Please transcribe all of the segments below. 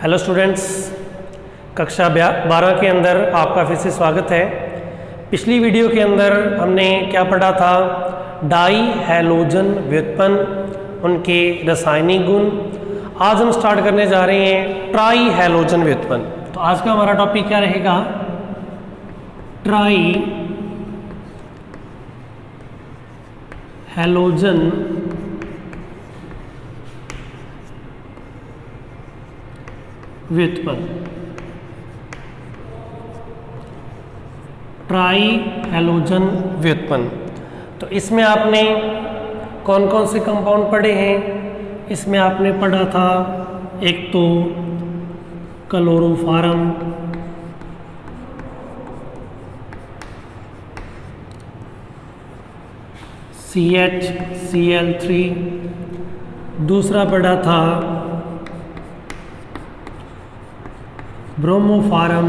Hello students, कक्षा 12 के अंदर आपका फिर से स्वागत है। पिछली वीडियो के अंदर हमने क्या पढ़ा था? डाई हैलोजन व्युत्पन्न, उनके रासायनिक गुण। आज हम स्टार्ट करने जा रहे हैं ट्राई हैलोजन व्युत्पन्न। तो आज का हमारा टॉपिक क्या रहेगा? ट्राई हैलोजन व्युत्पन्न। ट्राई हैलोजन व्युत्पन्न, तो इसमें आपने कौन कौन से कंपाउंड पढ़े हैं? इसमें आपने पढ़ा था एक तो क्लोरोफॉर्म, CHCl3, दूसरा पढ़ा था ब्रोमोफॉर्म,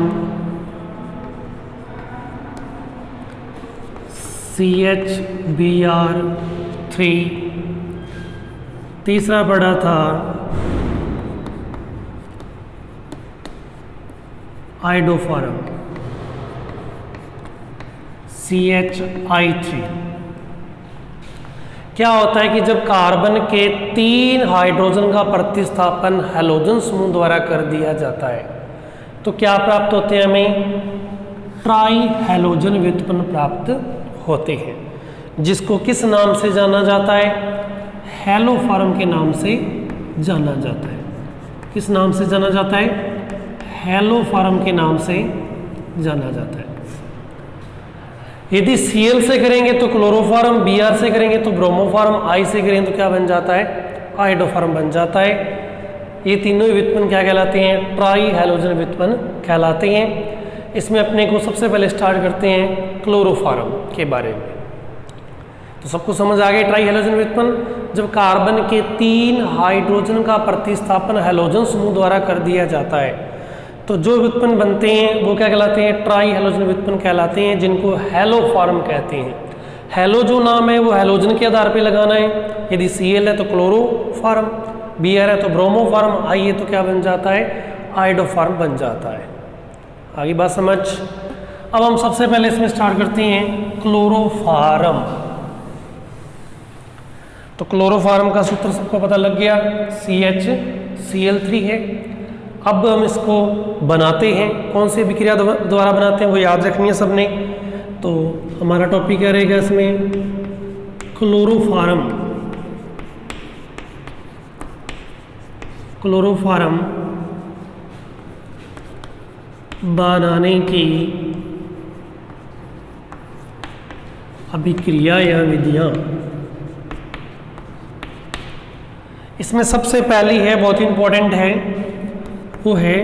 CHBr3, तीसरा पढ़ा था आइडोफॉर्म, CHI3। क्या होता है कि जब कार्बन के 3 हाइड्रोजन का प्रतिस्थापन हैलोजन समूह द्वारा कर दिया जाता है तो क्या प्राप्त होते हैं? हमें ट्राई हैलोजन व्युत्पन्न प्राप्त होते हैं, जिसको किस नाम से जाना जाता है? हैलोफॉर्म के नाम से जाना जाता है। किस नाम से जाना जाता है? हैलोफॉर्म के नाम से जाना जाता है। यदि Cl से करेंगे तो क्लोरोफॉर्म, Br से करेंगे तो ब्रोमोफॉर्म, I से करेंगे तो क्या बन जाता है? आइडोफॉर्म बन जाता है। ये तीनों व्युत्पन्न क्या कहलाते हैं? ट्राई हैलोजन व्युत्पन्न कहलाते हैं। इसमें अपने को सबसे पहले स्टार्ट करते हैं क्लोरोफॉर्म के बारे में। तो सबको समझ आ गया ट्राई हैलोजन व्युत्पन्न? जब कार्बन के 3 हाइड्रोजन का प्रतिस्थापन हैलोजन समूह द्वारा कर दिया जाता है तो जो व्युत्पन्न बनते हैं वो क्या कहलाते हैं? ट्राई हैलोजन व्युत्पन्न कहलाते हैं, जिनको हैलोफॉर्म कहते हैं। हैलो जो नाम है वो हैलोजन के आधार पर लगाना है। यदि Cl है तो क्लोरोफॉर्म, Br है तो ब्रोमोफॉर्म, I है तो क्या बन जाता है? आइडोफॉर्म बन जाता है। आगे बात समझ। अब हम सबसे पहले इसमें स्टार्ट करते हैं क्लोरोफॉर्म। तो क्लोरोफॉर्म का सूत्र सबको पता लग गया, CHCl3 है। अब हम इसको बनाते हैं, कौन सी विक्रिया द्वारा बनाते हैं वो याद रखनी है सबने। तो हमारा टॉपिक क्या रहेगा इसमें? क्लोरोफॉर्म। क्लोरोफॉर्म बनाने की अभिक्रिया या विधियां। इसमें सबसे पहली है, बहुत इंपॉर्टेंट है, वो है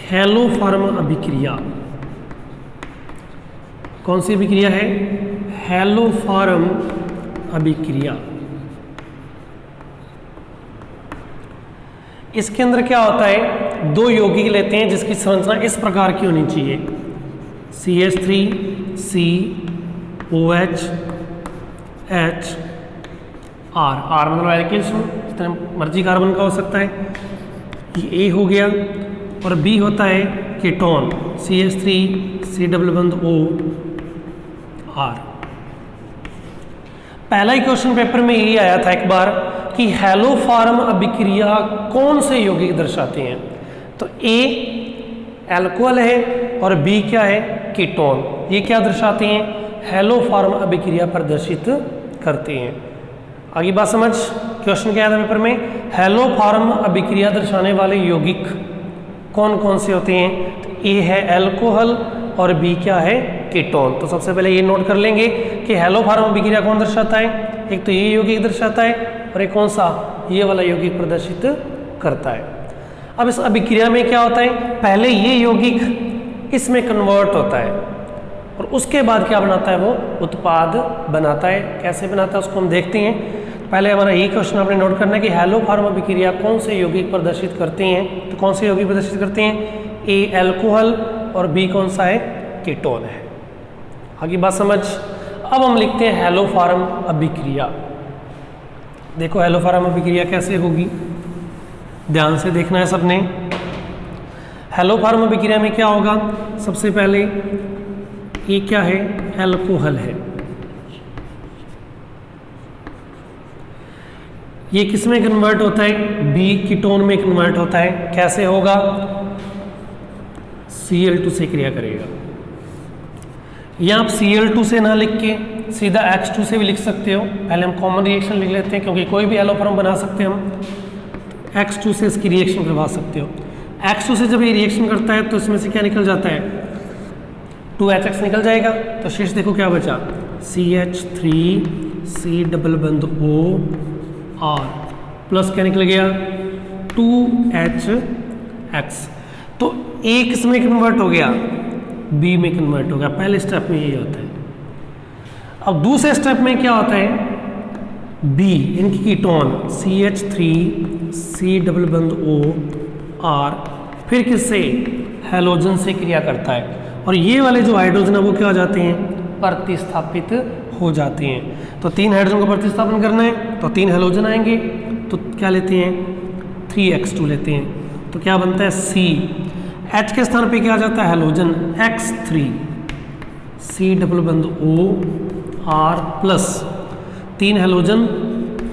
हैलोफॉर्म अभिक्रिया। कौन सी अभिक्रिया है? हैलोफॉर्म अभिक्रिया। इसके अंदर क्या होता है? 2 यौगिक लेते हैं जिसकी संरचना इस प्रकार की होनी चाहिए, CH3COH H R मतलब एल्केन समूह, जितना मर्जी कार्बन का हो सकता है। ये A हो गया, और B होता है कीटोन, CH3C डबल बंद O R। पहला ही क्वेश्चन पेपर में यही आया था एक बार कि हैलोफॉर्म अभिक्रिया कौन से यौगिक दर्शाते हैं? तो A अल्कोहल है और B क्या है? कीटोन। ये क्या दर्शाते हैं? हैलोफॉर्म अभिक्रिया प्रदर्शित करते हैं। आगे बात समझ। क्वेश्चन क्या था पेपर में? हैलोफॉर्म अभिक्रिया दर्शाने वाले यौगिक कौन कौन से होते हैं? तो A है अल्कोहल और B क्या है? कीटोन। तो सबसे पहले ये नोट कर लेंगे कि हैलोफॉर्म अभिक्रिया कौन दर्शाता है? एक तो ये यौगिक दर्शाता है, और एक कौन सा? ये वाला यौगिक प्रदर्शित करता है। अब इस अभिक्रिया में क्या होता है? पहले ये यौगिक इसमें कन्वर्ट होता है और उसके बाद क्या बनाता है? वो उत्पाद बनाता है। कैसे बनाता है उसको हम देखते हैं। पहले हमारा ये क्वेश्चन आपने नोट करना है कि हैलोफॉर्म अभिक्रिया कौन से यौगिक प्रदर्शित करते हैं? तो कौन से यौगिक प्रदर्शित करते हैं? A अल्कोहल और B कौन सा है? कीटोन है। आगे बात समझ। अब हम लिखते हैं हैलोफॉर्म अभिक्रिया। देखो हैलोफॉर्म अभिक्रिया कैसे होगी। ध्यान से देखना है सबने। हेलो फार्म अभिक्रिया में क्या होगा, सबसे पहले ये क्या है, एल्कोहल है। ये किस में कन्वर्ट होता है, बी कीटोन में कन्वर्ट होता है। कैसे होगा, Cl2 से क्रिया करेगा। या आप Cl2 से ना लिख के सीधा X2 से भी लिख सकते हो। पहले हम कॉमन रिएक्शन लिख लेते हैं, क्योंकि कोई भी एलो फॉर्म बना सकते हैं हम। X2 से इसकी रिएक्शन करवा सकते हो। X2 से जब ये रिएक्शन करता है तो इसमें से क्या निकल जाता है, 2HX निकल जाएगा। तो शेष देखो क्या बचा, CH3C डबल बंद OR प्लस क्या निकल गया, 2HX। तो ए किस में कन्वर्ट हो गया, बी में कन्वर्ट हो गया। पहले स्टेप में यही होता है। अब दूसरे स्टेप में क्या होता है, बी इनकी कीटोन CH3C डबल बंद OR फिर किससे, हैलोजन से क्रिया करता है। और ये वाले जो हाइड्रोजन है वो क्या हो जाते हैं, प्रतिस्थापित हो जाते हैं। तो 3 हाइड्रोजन का प्रतिस्थापन करना है तो 3 हैलोजन आएंगे। तो क्या लेते हैं, 3X2 लेते हैं। तो क्या बनता है, C H के स्थान पे क्या आ जाता है, हैलोजन X3C डबल बंद OR प्लस 3 हैलोजन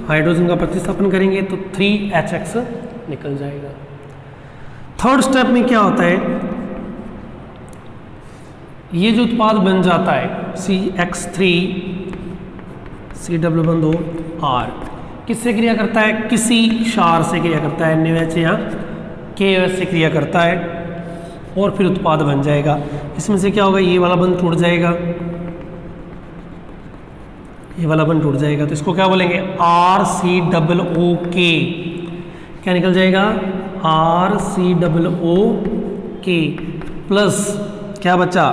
हाइड्रोजन का प्रतिस्थापन करेंगे तो 3HX निकल जाएगा। थर्ड स्टेप में क्या होता है, ये जो उत्पाद बन जाता है CX3C डबल बंद OR किससे क्रिया करता है, किसी क्षार से क्रिया करता है, NaOH या KOH से क्रिया करता है और फिर उत्पाद बन जाएगा। इसमें से क्या होगा, ये वाला बंध टूट जाएगा, ये वाला बंध टूट जाएगा। तो इसको क्या बोलेंगे, RCOOK। क्या निकल जाएगा, RCOOK प्लस क्या बचा,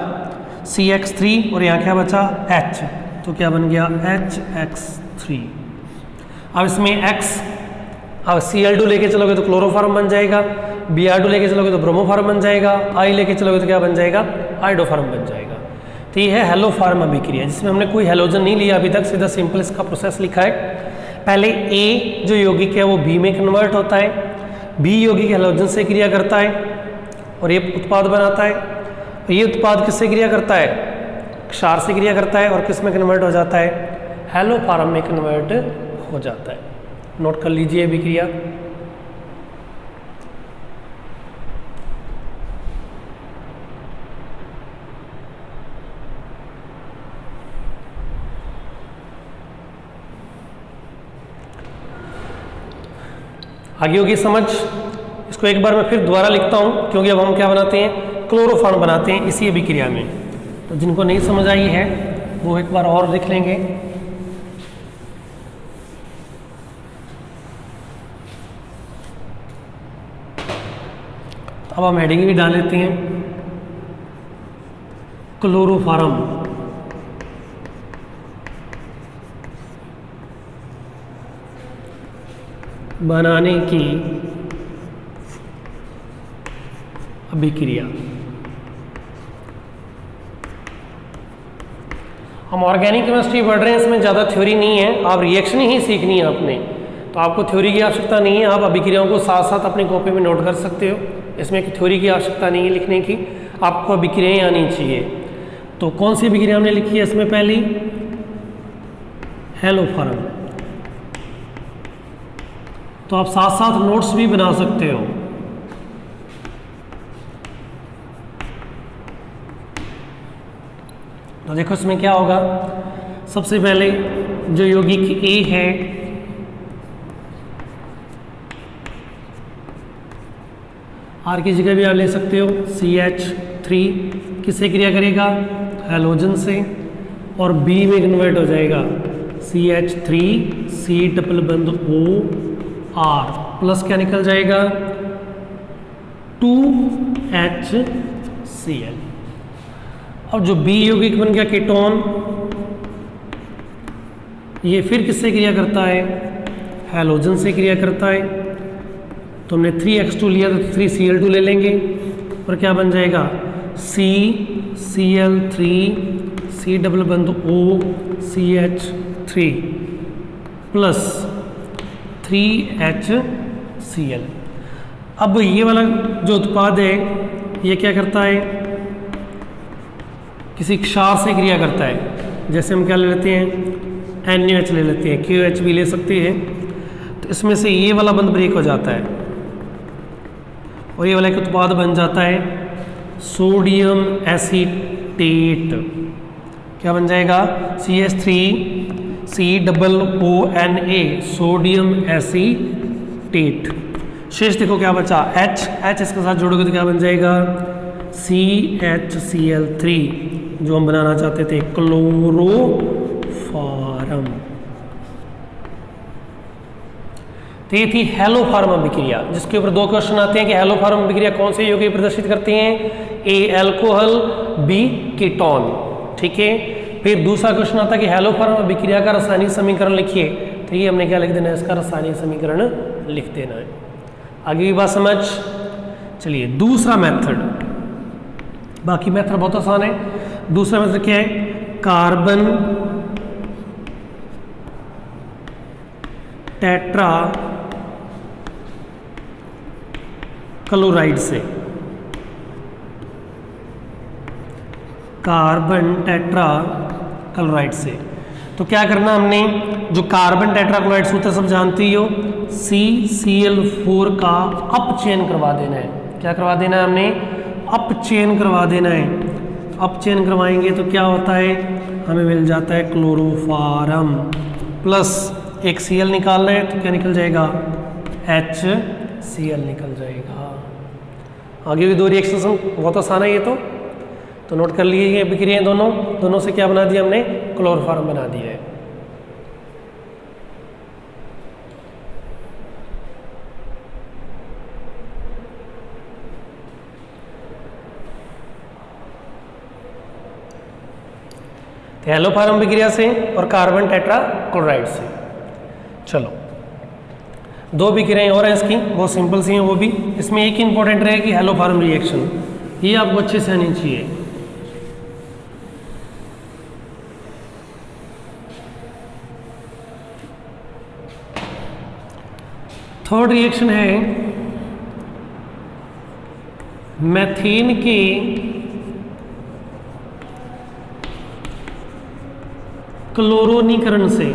CX3 और यहाँ क्या बचा, H। तो क्या बन गया, HX3। अब इसमें X, अब Cl2 लेके चलोगे तो क्लोरोफॉर्म बन जाएगा, Br2 लेके चलोगे तो ब्रोमोफॉर्म बन जाएगा, I लेके चलोगे तो क्या बन जाएगा, आइडोफॉर्म बन जाएगा। तो ये है हेलो फार्म अभिक्रिया, जिसमें हमने कोई हैलोजन नहीं लिया अभी तक, सीधा सिंपल इसका प्रोसेस लिखा है। पहले A जो यौगिक है वो B में कन्वर्ट होता है, B यौगिक हैलोजन से क्रिया करता है और ये उत्पाद बनाता है। ये उत्पाद किससे क्रिया करता है, क्षार से क्रिया करता है और किस में कन्वर्ट हो जाता है, हेलो फार्म में कन्वर्ट हो जाता है। नोट कर लीजिए अभिक्रिया। आगे होगी समझ, इसको एक बार मैं फिर दोबारा लिखता हूं, क्योंकि अब हम क्या बनाते हैं, क्लोरोफॉर्म बनाते हैं इसी अभिक्रिया में। तो जिनको नहीं समझ आई है वो एक बार और लिख लेंगे। अब हम हेडिंग भी डाल लेते हैं, क्लोरोफॉर्म बनाने की अभिक्रिया। हम ऑर्गेनिक केमिस्ट्री पढ़ रहे हैं, इसमें ज़्यादा थ्योरी नहीं है, आप रिएक्शन ही सीखनी है आपने, तो आपको थ्योरी की आवश्यकता नहीं है। आप अभिक्रियाओं को साथ साथ अपनी कॉपी में नोट कर सकते हो, इसमें थ्योरी की आवश्यकता नहीं है लिखने की, आपको अभिक्रियाएं आनी चाहिए। तो कौन सी अभिक्रिया हमने लिखी है इसमें, पहली हेलो फार्म। तो आप साथ साथ नोट्स भी बना सकते हो। तो देखो इसमें क्या होगा, सबसे पहले जो यौगिक ए है आर की जगह भी आप ले सकते हो, CH3 किससे क्रिया करेगा, हैलोजन से, और बी में कन्वर्ट हो जाएगा CH3C डबल बंद OR प्लस क्या निकल जाएगा 2HCl। अब जो बी यौगिक बन गया कीटोन, ये फिर किससे क्रिया करता है, हैलोजन से क्रिया करता है। तो हमने 3X2 लिया तो 3Cl2 ले लेंगे और क्या बन जाएगा CCl3C डबल बंद OCH3 प्लस 3HCl। अब ये वाला जो उत्पाद है ये क्या करता है, किसी क्षार से क्रिया करता है। जैसे हम क्या ले लेते हैं, NaOH ले लेते हैं, KOH भी ले सकते हैं। तो इसमें से ये वाला बंद ब्रेक हो जाता है और ये वाला एक उत्पाद बन जाता है सोडियम एसीटेट। क्या बन जाएगा, CH3COONA, सोडियम एसीटेट। शेष देखो क्या बचा, H इसके साथ जोड़ोगे तो क्या बन जाएगा, CHCl3, जो हम बनाना चाहते थे, क्लोरोफारम। तो ये थी हेलोफार्म अभिक्रिया, जिसके ऊपर 2 क्वेश्चन आते हैं कि हेलोफार्म अभिक्रिया कौन से यौगिक प्रदर्शित करती हैं, A अल्कोहल, B कीटोन। ठीक है, फिर दूसरा क्वेश्चन आता है कि हेलोफार्म अभिक्रिया का रासायनिक समीकरण लिखिए। तो ये हमने क्या लिख देना है, इसका रासायनिक समीकरण लिख देना है। आगे की बात समझ। चलिए दूसरा मेथड, बाकी मेथड बहुत आसान है। दूसरा मेथड क्या है, कार्बन टेट्रा क्लोराइड से, कार्बन टेट्रा क्लोराइड से। तो क्या करना हमने, जो कार्बन टेट्राक्लोराइड सूत्र सब जानती हो, CCl4 का अपचयन करवा देना है। क्या करवा देना है हमने, अपचयन करवा देना है। अपचयन करवाएंगे तो क्या होता है, हमें मिल जाता है क्लोरोफारम, प्लस एक Cl निकालना है तो क्या निकल जाएगा, HCl निकल जाएगा। आगे भी 2 रिएक्शन बहुत आसान है ये तो नोट कर लीजिए। ये अभिक्रियाएं दोनों से क्या बना दिया हमने, क्लोरोफार्म बना दिया है। तो हेलोफार्म अभिक्रिया से और कार्बन टेट्रा क्लोराइड से। चलो 2 अभिक्रियाएं और हैं इसकी, बहुत सिंपल सी हैं वो भी। इसमें एक इंपॉर्टेंट रहेगा कि हेलोफार्म रिएक्शन, ये आपको अच्छे से आनी चाहिए। थर्ड रिएक्शन है मैथेन के क्लोरीनीकरण से,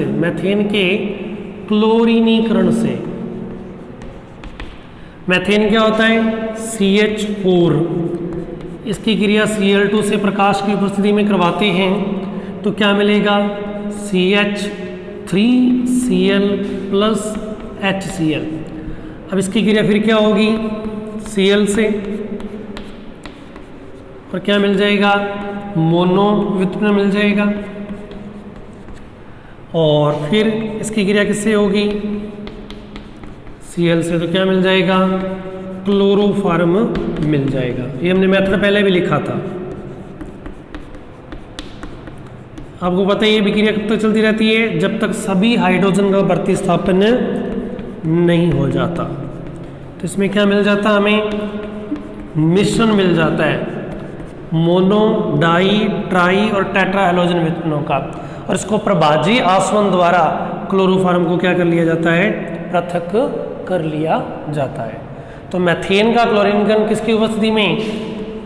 मैथेन के क्लोरीनीकरण से। मैथेन क्या होता है, CH4, इसकी क्रिया Cl2 से प्रकाश की उपस्थिति में करवाते हैं तो क्या मिलेगा, CH3Cl प्लस HCl। अब इसकी क्रिया फिर क्या होगी, Cl से, और क्या मिल जाएगा, मोनो व्युत्पन्न मिल जाएगा। और फिर इसकी क्रिया किससे होगी, Cl से, तो क्या मिल जाएगा, क्लोरोफार्म मिल जाएगा। ये हमने मेथड पहले भी लिखा था। आपको पता है ये विक्रिया कब तक चलती रहती है, जब तक सभी हाइड्रोजन का प्रतिस्थापन नहीं हो जाता। तो इसमें क्या मिल जाता, हमें मिश्रण मिल जाता है मोनो, डाई, ट्राई और टेट्रा हैलोजन व्युत्पन्नों का। और इसको प्रभाजी आसवन द्वारा क्लोरोफार्म को क्या कर लिया जाता है, पृथक कर लिया जाता है। तो मैथेन का क्लोरीनीकरण किसकी उपस्थिति में,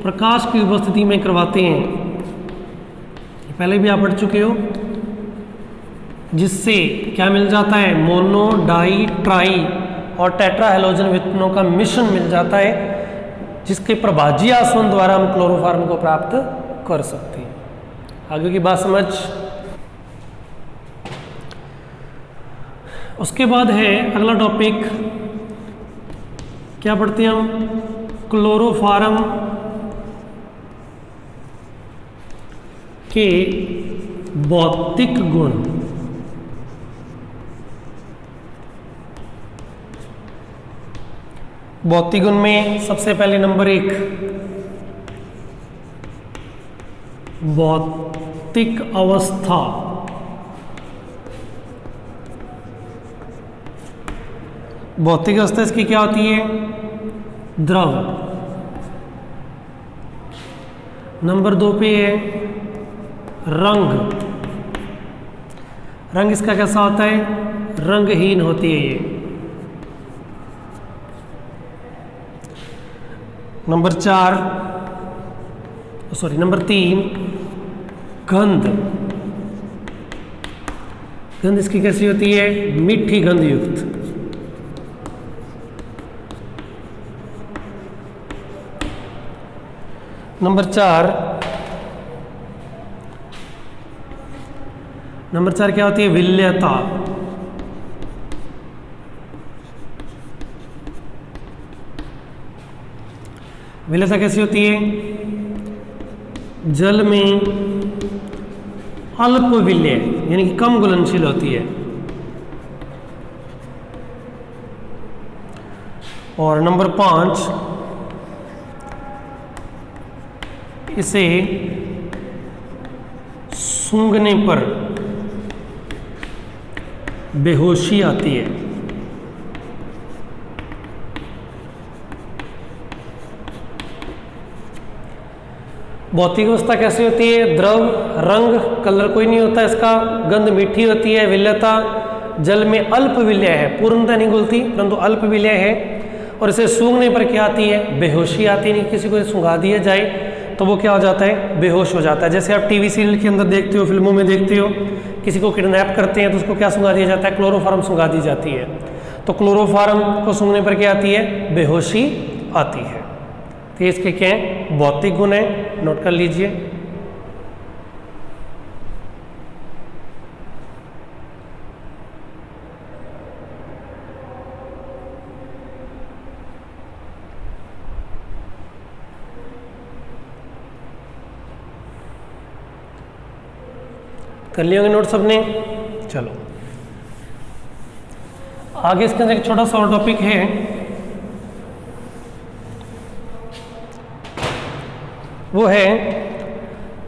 प्रकाश की उपस्थिति में करवाते हैं, पहले भी आप पढ़ चुके हो। जिससे क्या मिल जाता है, मोनो, डाई, ट्राई और टेट्रा हैलोजन व्युत्पन्नों का मिश्रण मिल जाता है, जिसके प्रभाजी आसवन द्वारा हम क्लोरोफार्म को प्राप्त कर सकते हैं। आगे की बात समझ। उसके बाद है अगला टॉपिक, क्या पढ़ते हैं हम, क्लोरोफार्म के भौतिक गुण। भौतिक गुण में सबसे पहले नंबर 1 भौतिक अवस्था। भौतिक अवस्था इसकी क्या होती है, द्रव। नंबर 2 पे है रंग। रंग इसका कैसा होता है, रंगहीन होती है ये। नंबर 3 गंध। गंध इसकी कैसी होती है? मीठी गंध युक्त। नंबर 4 क्या होती है? विल्यता। विल्यता कैसी होती है? जल में अल्प विल्य यानी कि कम घुलनशील होती है। और नंबर 5 इसे सूंघने पर बेहोशी आती है। भौतिक अवस्था कैसी होती है? द्रव, रंग, कलर कोई नहीं होता इसका, गंध मीठी होती है, विल्यता जल में अल्प विल्य है, पूर्णतः नहीं घुलती परंतु अल्प विल्य है। और इसे सूंघने पर क्या आती है? बेहोशी आती है। नहीं किसी को सूंघा दिया जाए तो वो क्या हो जाता है? बेहोश हो जाता है। जैसे आप टीवी सीरियल के अंदर देखते हो, फिल्मों में देखते हो, किसी को किडनैप करते हैं तो उसको क्या सूंघा दिया जाता है? क्लोरोफॉर्म सूंघा दी जाती है। तो क्लोरोफॉर्म को सूंघने पर क्या आती है? बेहोशी आती है। तो इसके क्या है? भौतिक गुण है, नोट कर लीजिए। कर लिए होंगे नोट सबने? चलो आगे इसके अंदर एक छोटा सा और टॉपिक है, वो है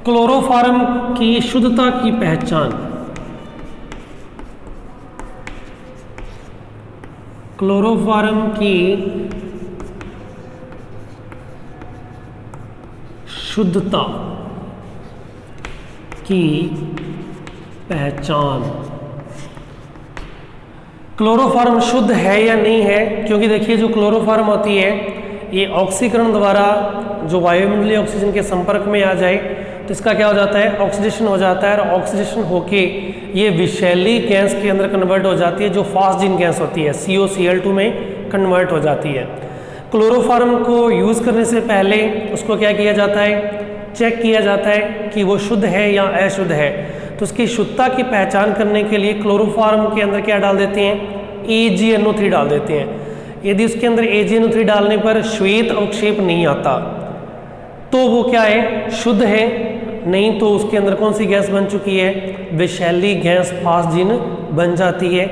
क्लोरोफॉर्म की शुद्धता की पहचान। क्लोरोफॉर्म की शुद्धता की पहचान। क्लोरोफॉर्म शुद्ध है या नहीं है? क्योंकि देखिए जो क्लोरोफॉर्म होती है ये ऑक्सीकरण द्वारा जो वायुमंडलीय ऑक्सीजन के संपर्क में आ जाए तो इसका क्या हो जाता है? ऑक्सीडेशन हो जाता है। और ऑक्सीडेशन होके ये विषैली गैस के अंदर कन्वर्ट हो जाती है, जो फास्जिन गैस होती है, COCl2 में कन्वर्ट हो जाती है। क्लोरोफॉर्म को यूज़ करने से पहले उसको क्या किया जाता है? चेक किया जाता है कि वो शुद्ध है या अशुद्ध है। तो उसकी शुद्धता की पहचान करने के लिए क्लोरोफॉर्म के अंदर क्या डाल देते हैं? AgNO3 डाल देते हैं। यदि उसके अंदर AgNO3 डालने पर श्वेत अवक्षेप नहीं आता तो वो क्या है? शुद्ध है। नहीं तो उसके अंदर कौन सी गैस बन चुकी है? विषैली गैस फास्जिन बन जाती है।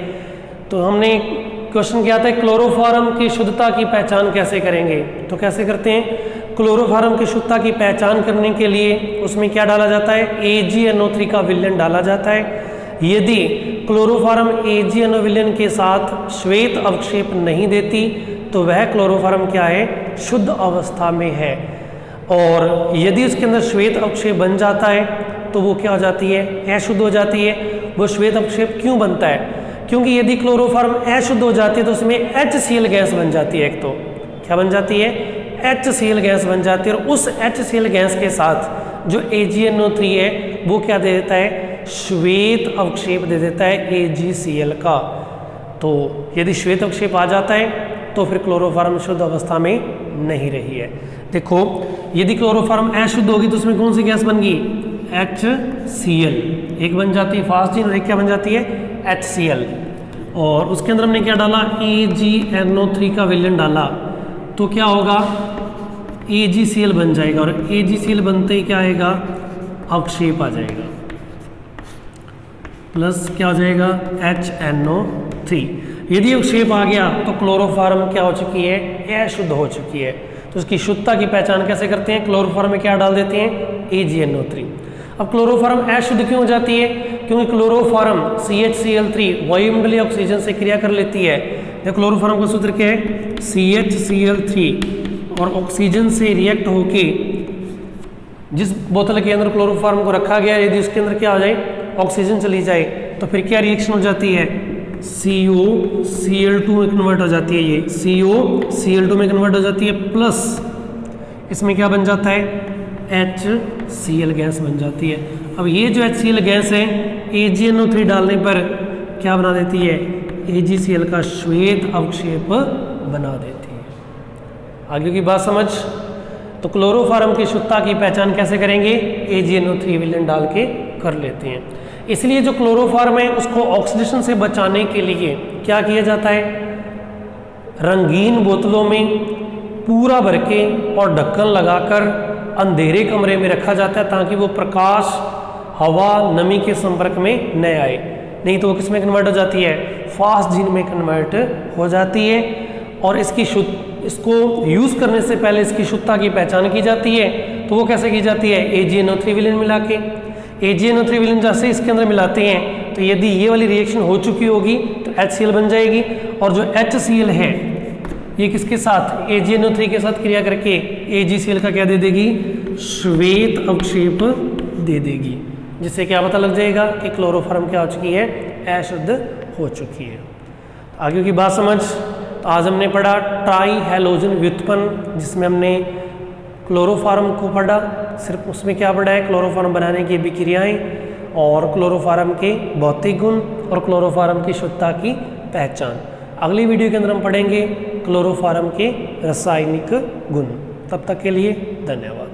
तो हमने क्वेश्चन किया था क्लोरोफॉर्म की शुद्धता की पहचान कैसे करेंगे? तो कैसे करते हैं? क्लोरोफॉर्म की शुद्धता की पहचान करने के लिए उसमें क्या डाला जाता है? AgNO3 का विलयन डाला जाता है। यदि क्लोरोफॉर्म AgNO विलयन के साथ श्वेत अवक्षेप नहीं देती तो वह क्लोरोफॉर्म क्या है? शुद्ध अवस्था में है। और यदि उसके अंदर श्वेत अवक्षेप बन जाता है तो वो क्या हो जाती है? अशुद्ध हो जाती है। वो श्वेत अवक्षेप क्यों बनता है? क्योंकि यदि क्लोरोफॉर्म अशुद्ध हो जाती है तो उसमें HCl गैस बन जाती है। एक तो क्या बन जाती है? HCl गैस बन जाती है। और उस HCl गैस के साथ जो AgNO3 है वो क्या दे देता है? श्वेत अवक्षेप दे देता है AgCl का। तो यदि श्वेत अवक्षेप आ जाता है तो फिर क्लोरोफॉर्म शुद्ध अवस्था में नहीं रही है। देखो यदि क्लोरोफॉर्म अशुद्ध होगी तो उसमें कौन सी गैस बन गई? HCl। एक बन जाती है फास्जिन और एक क्या बन जाती है? HCl। और उसके अंदर हमने क्या डाला? AgNO3 का विलयन डाला तो क्या होगा? AgCl बन जाएगा। और AgCl बनते ही क्या आएगा? अवक्षेप आ जाएगा, प्लस क्या हो जाएगा? HNO3। यदि अवक्षेप आ गया तो क्लोरोफॉर्म क्या हो चुकी है? अशुद्ध हो चुकी है। तो उसकी शुद्धता की पहचान कैसे करते हैं? क्लोरोफॉर्म में क्या डाल देते हैं? AgNO3। अब क्लोरोफॉर्म अशुद्ध क्यों हो जाती है? क्योंकि क्लोरोफॉर्म CHCl3 वायुमंडलीय ऑक्सीजन से क्रिया कर लेती है। देखो क्लोरोफॉर्म का सूत्र क्या है? CHCl3 और ऑक्सीजन से रिएक्ट होके जिस बोतल के अंदर क्लोरोफॉर्म को रखा गया यदि उसके अंदर क्या हो जाए? ऑक्सीजन चली जाए तो फिर क्या रिएक्शन हो जाती है? CO Cl2 में कन्वर्ट हो जाती है, ये CO Cl2 में कन्वर्ट हो जाती है, प्लस इसमें क्या बन जाता है HCl गैस बन जाती है। अब ये जो HCl गैस है AgNO3 डालने पर क्या बना देती है, AgCl का श्वेत अवक्षेप बना देती है। आगे की बात समझ। तो क्लोरोफॉर्म की शुद्धता की पहचान कैसे करेंगे, AgNO3 विलयन डाल के कर लेते हैं। इसलिए जो क्लोरोफॉर्म है उसको ऑक्सीडेशन से बचाने के लिए क्या किया जाता है, रंगीन बोतलों में पूरा भर के और ढक्कन लगाकर अंधेरे कमरे में रखा जाता है ताकि वो प्रकाश, हवा, नमी के संपर्क में न आए, नहीं तो वो किस में कन्वर्ट हो जाती है, फास्जीन में कन्वर्ट हो जाती है। और इसको यूज़ करने से पहले इसकी शुद्धता की पहचान की जाती है। तो वो कैसे की जाती है, AgNO3 विलयन मिला के। AgNO3 विलयन जैसे इसके अंदर मिलाते हैं तो यदि ये वाली रिएक्शन हो चुकी होगी तो HCl बन जाएगी, और जो HCl है ये किसके साथ, AgNO3 के साथ क्रिया करके AgCl का क्या दे देगी, श्वेत अवक्षेप दे देगी, जिससे क्या पता लग जाएगा कि क्लोरोफॉर्म क्या हो चुकी है, अशुद्ध हो चुकी है। आगे की बात समझ। तो आज हमने पढ़ा ट्राई हैलोजन व्युत्पन्न, जिसमें हमने क्लोरोफॉर्म को पढ़ा, सिर्फ उसमें क्या पढ़ा है, क्लोरोफॉर्म बनाने की अभिक्रियाएं और क्लोरोफॉर्म के भौतिक गुण और क्लोरोफॉर्म की शुद्धता की पहचान। अगली वीडियो के अंदर हम पढ़ेंगे क्लोरोफॉर्म के रासायनिक गुण। तब तक के लिए धन्यवाद।